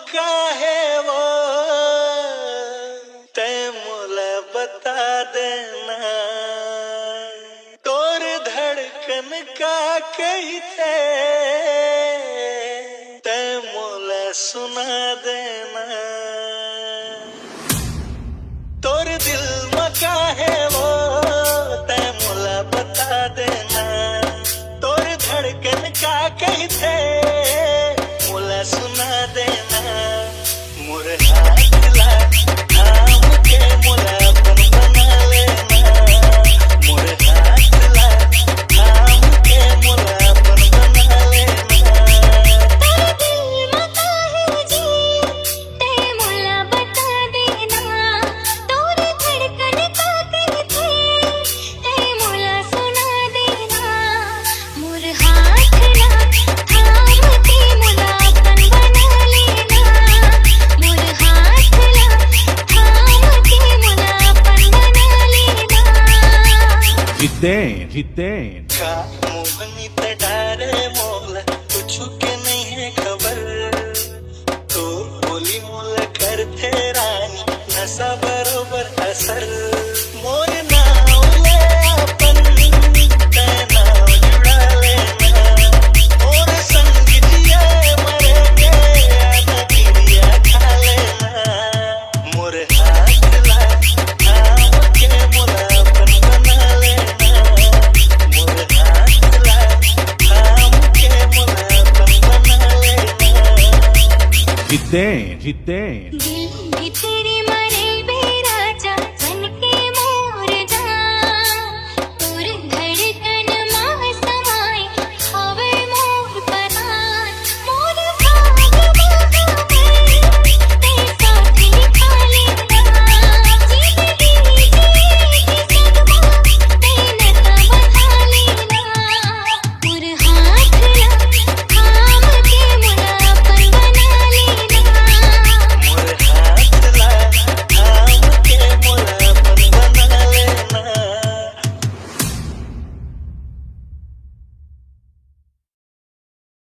काहे वो ते मोला बता देना। तोर धड़कन का कही थे ते मोला सुना देना। तोर दिल में काहे वो ते मोला बता देना। तोर धड़कन का कही थे मोला सुना देना। मोर हाथ ला थाम के मोला अपन बना लेना। मोर हाथ ला थाम के मोला अपन बना लेना। तोर दिल में काहे जी ते मोला बता देना। तोर धड़कन का कही थे ते मोला सुना देना। मोर हाथ ला थाम के मोला अपन बना लेना। मोर हाथ ला थाम के मोला अपन बना लेना। जितेन का मोहनी ते डारे मोला कुछ के नहीं है खबर। तो बोली मोला करते रानी नशा बरोबर असर। मोर नाव ले अपन ते नाव जुड़ा लेना। मोर संग जिए मरेंगे आधा गिरिया खा लेना। मोर हाथ ला थाम के मोला अपन बना लेना। मोर हाथ ला थाम के मोला अपन बना लेना। जितेन दिल